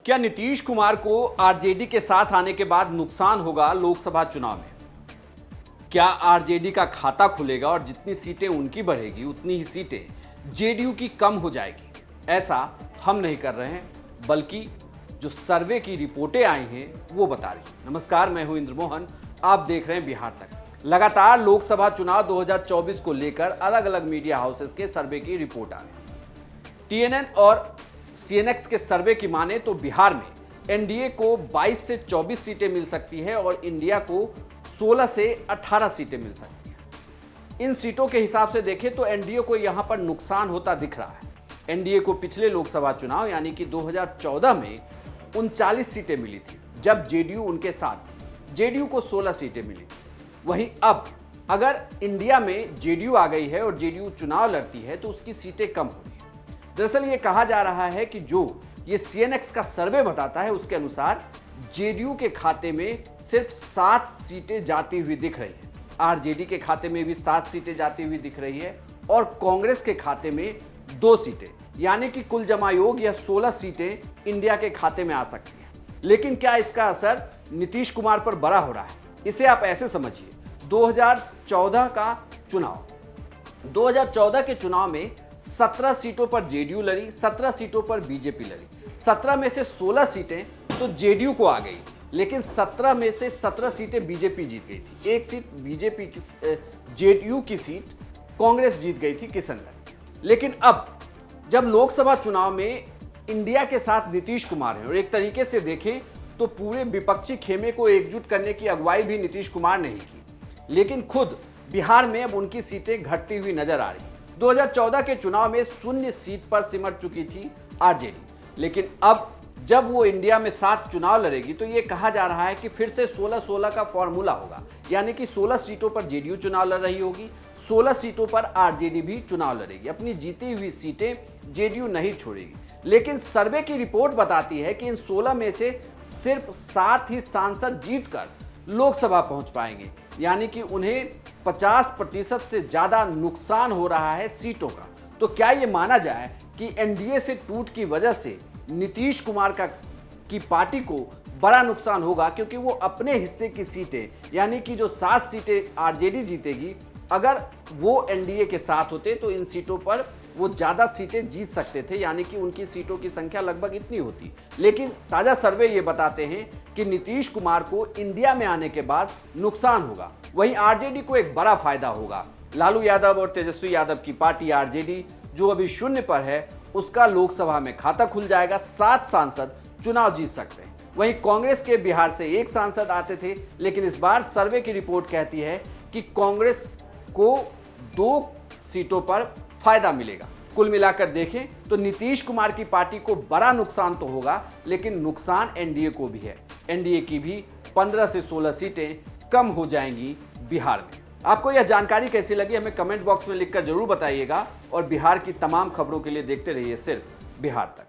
क्या नीतीश कुमार को आरजेडी के साथ आने के बाद नुकसान होगा लोकसभा चुनाव में? क्या आरजेडी का खाता खुलेगा और जितनी सीटें उनकी बढ़ेगी उतनी ही सीटें जेडीयू की कम हो जाएगी? ऐसा हम नहीं कर रहे हैं, बल्कि जो सर्वे की रिपोर्टें आई हैं वो बता रही हैं। नमस्कार, मैं हूं इंद्रमोहन, आप देख रहे हैं बिहार तक। लगातार लोकसभा चुनाव 2024 को लेकर अलग अलग मीडिया हाउसेस के सर्वे की रिपोर्ट आ रही है। टीएनएन और सीएनएक्स के सर्वे की माने तो बिहार में एनडीए को 22 से 24 सीटें मिल सकती है और इंडिया को 16 से 18 सीटें मिल सकती हैं। इन सीटों के हिसाब से देखें तो एनडीए को यहां पर नुकसान होता दिख रहा है। एनडीए को पिछले लोकसभा चुनाव यानी कि 2014 में 39 सीटें मिली थी, जब जेडीयू उनके साथ, जेडीयू को 16 सीटें मिली थी। वहीं अब अगर इंडिया में जेडीयू आ गई है और जेडीयू चुनाव लड़ती है तो उसकी सीटें कम हो रही है। दरअसल ये कहा जा रहा है कि जो ये सीएनएक्स का सर्वे बताता है उसके अनुसार जेडीयू के खाते में सिर्फ 7 सीटें जाती हुई दिख रही है। आरजेडी के खाते में भी 7 सीटें जाती हुई दिख रही है और कांग्रेस के खाते में 2 सीटें, यानी कि कुल जमायोग या 16 सीटें इंडिया के खाते में आ सकती हैं। लेकिन क्या इसका असर नीतीश कुमार पर बड़ा हो रहा है? इसे आप ऐसे समझिए, 2014 का चुनाव, 2014 के चुनाव में 17 सीटों पर जेडीयू लड़ी, 17 सीटों पर बीजेपी लड़ी। 17 में से 16 सीटें तो जेडीयू को आ गई, लेकिन 17 में से 17 सीटें बीजेपी जीत गई थी। एक सीट बीजेपी की, जेडीयू की सीट कांग्रेस जीत गई थी किशनगंज। लेकिन अब जब लोकसभा चुनाव में इंडिया के साथ नीतीश कुमार हैं और एक तरीके से देखें तो पूरे विपक्षी खेमे को एकजुट करने की अगुवाई भी नीतीश कुमार ने ही की, लेकिन खुद बिहार में अब उनकी सीटें घटती हुई नजर आ रही। 2014 के चुनाव में 0 सीट पर सिमट चुकी थी आरजेडी, लेकिन अब जब वो इंडिया में 7 चुनाव लड़ेगी तो ये कहा जा रहा है कि फिर से 16-16 का फॉर्मूला होगा, यानी कि 16 सीटों पर जेडीयू चुनाव लड़ रही होगी, 16 सीटों पर आरजेडी भी चुनाव लड़ेगी। अपनी जीती हुई सीटें जेडीयू नहीं छोड़ेगी। लेकिन सर्वे की रिपोर्ट बताती है कि इन 16 में से सिर्फ 7 ही सांसद जीतकर लोकसभा पहुंच पाएंगे, यानी कि उन्हें 50% से ज्यादा नुकसान हो रहा है सीटों का। तो क्या ये माना जाए कि एनडीए से टूट की वजह से नीतीश कुमार की पार्टी को बड़ा नुकसान होगा, क्योंकि वो अपने हिस्से की सीटें, यानी कि जो 7 सीटें आरजेडी जीतेगी, अगर वो एनडीए के साथ होते तो इन सीटों पर वो ज्यादा सीटें जीत सकते थे, यानी कि उनकी सीटों की संख्या लगभग इतनी होती। लेकिन ताजा सर्वे ये बताते हैं कि नीतीश कुमार को इंडिया में आने के बाद नुकसान होगा, वहीं आरजेडी को एक बड़ा फायदा होगा। लालू यादव और तेजस्वी यादव की पार्टी आरजेडी, जो अभी 0 पर है, उसका लोकसभा में खाता खुल जाएगा, 7 सांसद चुनाव जीत सकते हैं। वहीं कांग्रेस के बिहार से 1 सांसद आते थे, लेकिन इस बार सर्वे की रिपोर्ट कहती है कि कांग्रेस को 2 सीटों पर फायदा मिलेगा। कुल मिलाकर देखें तो नीतीश कुमार की पार्टी को बड़ा नुकसान तो होगा, लेकिन नुकसान एनडीए को भी है। एनडीए की भी 15 से 16 सीटें कम हो जाएंगी बिहार में। आपको यह जानकारी कैसी लगी हमें कमेंट बॉक्स में लिखकर जरूर बताइएगा और बिहार की तमाम खबरों के लिए देखते रहिए सिर्फ बिहार तक।